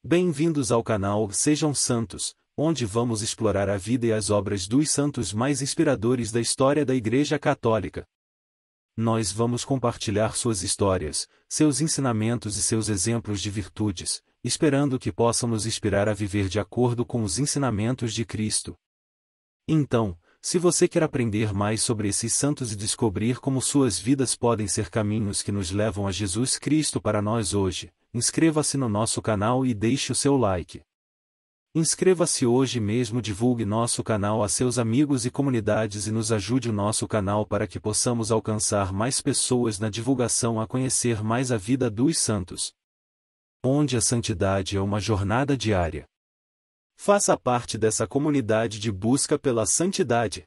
Bem-vindos ao canal Sejam Santos, onde vamos explorar a vida e as obras dos santos mais inspiradores da história da Igreja Católica. Nós vamos compartilhar suas histórias, seus ensinamentos e seus exemplos de virtudes, esperando que possam nos inspirar a viver de acordo com os ensinamentos de Cristo. Então, se você quer aprender mais sobre esses santos e descobrir como suas vidas podem ser caminhos que nos levam a Jesus Cristo para nós hoje, inscreva-se no nosso canal e deixe o seu like. Inscreva-se hoje mesmo, divulgue nosso canal a seus amigos e comunidades e nos ajude o nosso canal para que possamos alcançar mais pessoas na divulgação a conhecer mais a vida dos santos. Onde a santidade é uma jornada diária. Faça parte dessa comunidade de busca pela santidade.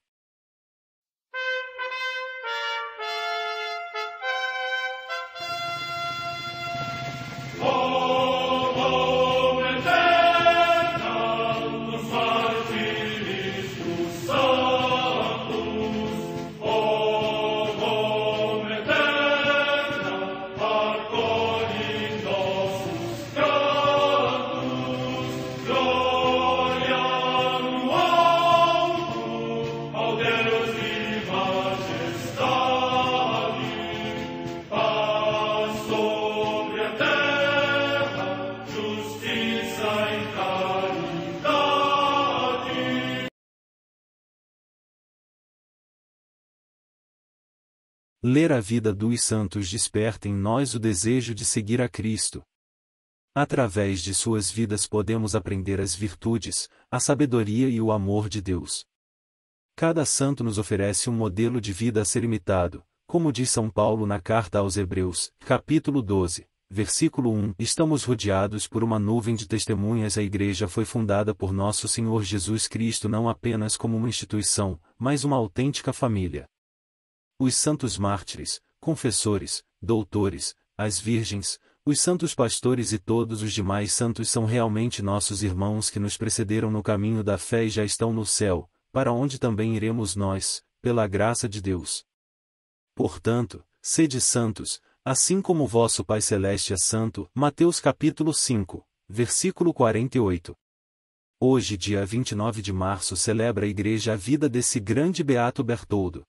Ler a vida dos santos desperta em nós o desejo de seguir a Cristo. Através de suas vidas podemos aprender as virtudes, a sabedoria e o amor de Deus. Cada santo nos oferece um modelo de vida a ser imitado, como diz São Paulo na carta aos Hebreus, capítulo 12, versículo 1. Estamos rodeados por uma nuvem de testemunhas. A Igreja foi fundada por nosso Senhor Jesus Cristo não apenas como uma instituição, mas uma autêntica família. Os santos mártires, confessores, doutores, as virgens, os santos pastores e todos os demais santos são realmente nossos irmãos que nos precederam no caminho da fé e já estão no céu, para onde também iremos nós, pela graça de Deus. Portanto, sede santos, assim como vosso Pai Celeste é santo. Mateus capítulo 5, versículo 48. Hoje, dia 29 de março, celebra a Igreja a vida desse grande beato Bertoldo.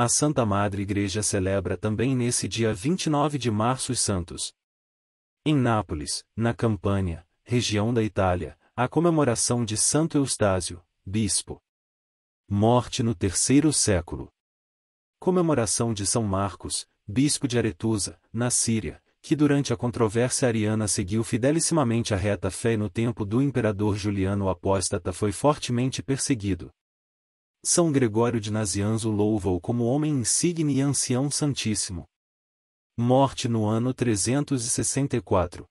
A Santa Madre Igreja celebra também nesse dia 29 de março os santos. Em Nápoles, na Campânia, região da Itália, a comemoração de Santo Eustáquio, bispo. Morte no terceiro século. Comemoração de São Marcos, bispo de Aretusa, na Síria, que durante a controvérsia ariana seguiu fidelissimamente a reta fé e no tempo do imperador Juliano o Apóstata foi fortemente perseguido. São Gregório de Nazianzo louva-o como homem insigne e ancião santíssimo. Morte no ano 364.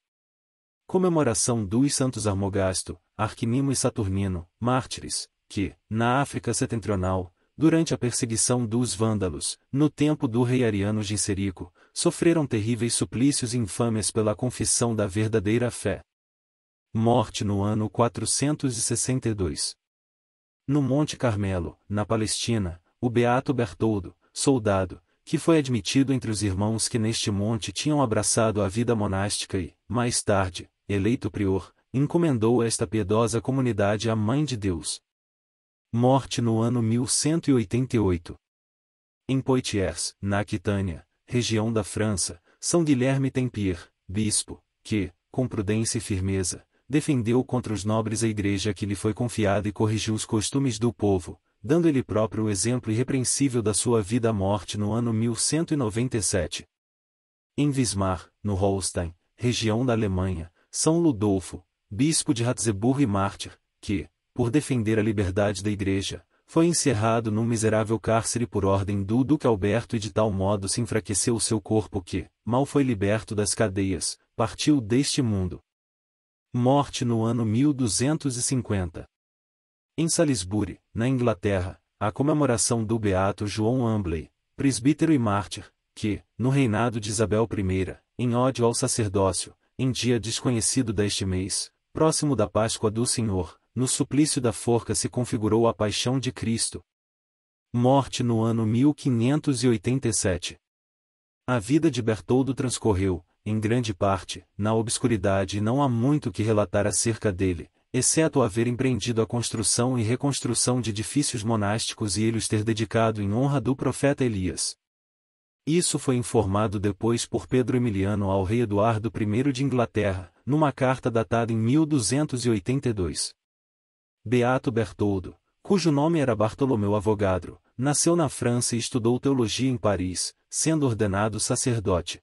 Comemoração dos santos Armogasto, Arquimimo e Saturnino, mártires, que, na África Setentrional, durante a perseguição dos vândalos, no tempo do rei Ariano Genserico, sofreram terríveis suplícios e infâmias pela confissão da verdadeira fé. Morte no ano 462. No Monte Carmelo, na Palestina, o beato Bertoldo, soldado, que foi admitido entre os irmãos que neste monte tinham abraçado a vida monástica e, mais tarde, eleito prior, encomendou esta piedosa comunidade à Mãe de Deus. Morte no ano 1188. Em Poitiers, na Aquitânia, região da França, São Guilherme Tempier, bispo, que, com prudência e firmeza, defendeu contra os nobres a Igreja que lhe foi confiada e corrigiu os costumes do povo, dando ele próprio o exemplo irrepreensível da sua vida. Morte no ano 1197. Em Wismar, no Holstein, região da Alemanha, São Ludolfo, bispo de Ratzeburg e mártir, que, por defender a liberdade da Igreja, foi encerrado num miserável cárcere por ordem do Duque Alberto e de tal modo se enfraqueceu o seu corpo que, mal foi liberto das cadeias, partiu deste mundo. Morte no ano 1250. Em Salisbury, na Inglaterra, a comemoração do beato João Ambley, presbítero e mártir, que, no reinado de Isabel I, em ódio ao sacerdócio, em dia desconhecido deste mês, próximo da Páscoa do Senhor, no suplício da forca se configurou a paixão de Cristo. Morte no ano 1587. A vida de Bertoldo transcorreu, em grande parte, na obscuridade e não há muito que relatar acerca dele, exceto haver empreendido a construção e reconstrução de edifícios monásticos e ele os ter dedicado em honra do profeta Elias. Isso foi informado depois por Pedro Emiliano ao rei Eduardo I de Inglaterra, numa carta datada em 1282. Beato Bertoldo, cujo nome era Bartolomeu Avogadro, nasceu na França e estudou teologia em Paris, sendo ordenado sacerdote.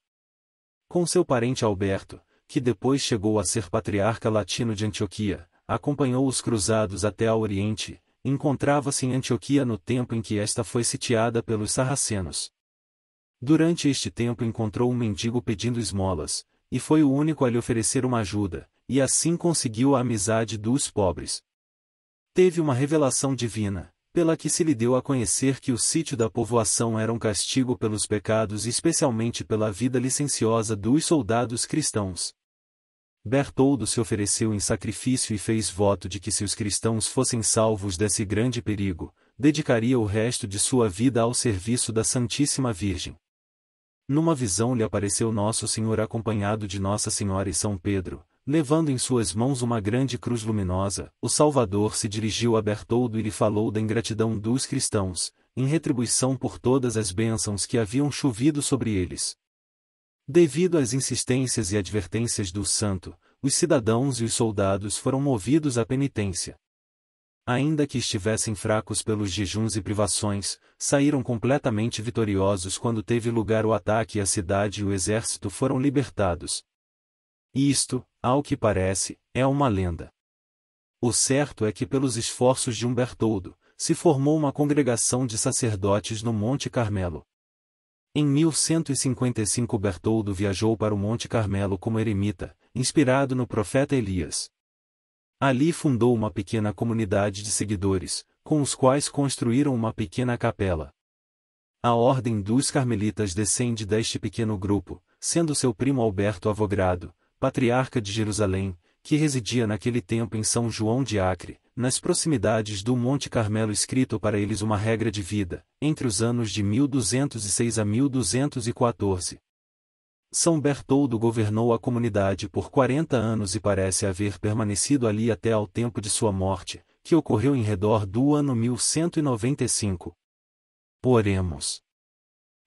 Com seu parente Alberto, que depois chegou a ser patriarca latino de Antioquia, acompanhou os cruzados até ao Oriente, encontrava-se em Antioquia no tempo em que esta foi sitiada pelos sarracenos. Durante este tempo encontrou um mendigo pedindo esmolas, e foi o único a lhe oferecer uma ajuda, e assim conseguiu a amizade dos pobres. Teve uma revelação divina, pela que se lhe deu a conhecer que o sítio da povoação era um castigo pelos pecados e especialmente pela vida licenciosa dos soldados cristãos. Bertoldo se ofereceu em sacrifício e fez voto de que se os cristãos fossem salvos desse grande perigo, dedicaria o resto de sua vida ao serviço da Santíssima Virgem. Numa visão lhe apareceu Nosso Senhor acompanhado de Nossa Senhora e São Pedro, levando em suas mãos uma grande cruz luminosa. O Salvador se dirigiu a Bertoldo e lhe falou da ingratidão dos cristãos, em retribuição por todas as bênçãos que haviam chovido sobre eles. Devido às insistências e advertências do santo, os cidadãos e os soldados foram movidos à penitência. Ainda que estivessem fracos pelos jejuns e privações, saíram completamente vitoriosos quando teve lugar o ataque e a cidade e o exército foram libertados. Isto, ao que parece, é uma lenda. O certo é que pelos esforços de Bertoldo, se formou uma congregação de sacerdotes no Monte Carmelo. Em 1155 Bertoldo viajou para o Monte Carmelo como eremita, inspirado no profeta Elias. Ali fundou uma pequena comunidade de seguidores, com os quais construíram uma pequena capela. A Ordem dos Carmelitas descende deste pequeno grupo, sendo seu primo Alberto Avogadro, patriarca de Jerusalém, que residia naquele tempo em São João de Acre, nas proximidades do Monte Carmelo, escrito para eles uma regra de vida, entre os anos de 1206 a 1214. São Bertoldo governou a comunidade por 40 anos e parece haver permanecido ali até ao tempo de sua morte, que ocorreu em redor do ano 1195. Oremos.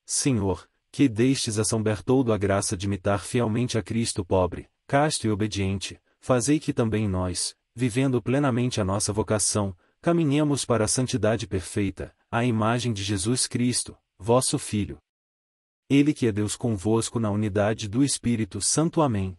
Senhor, que destes a São Bertoldo a graça de imitar fielmente a Cristo pobre, casto e obediente, fazei que também nós, vivendo plenamente a nossa vocação, caminhemos para a santidade perfeita, à imagem de Jesus Cristo, vosso Filho. Ele que é Deus convosco na unidade do Espírito Santo. Amém.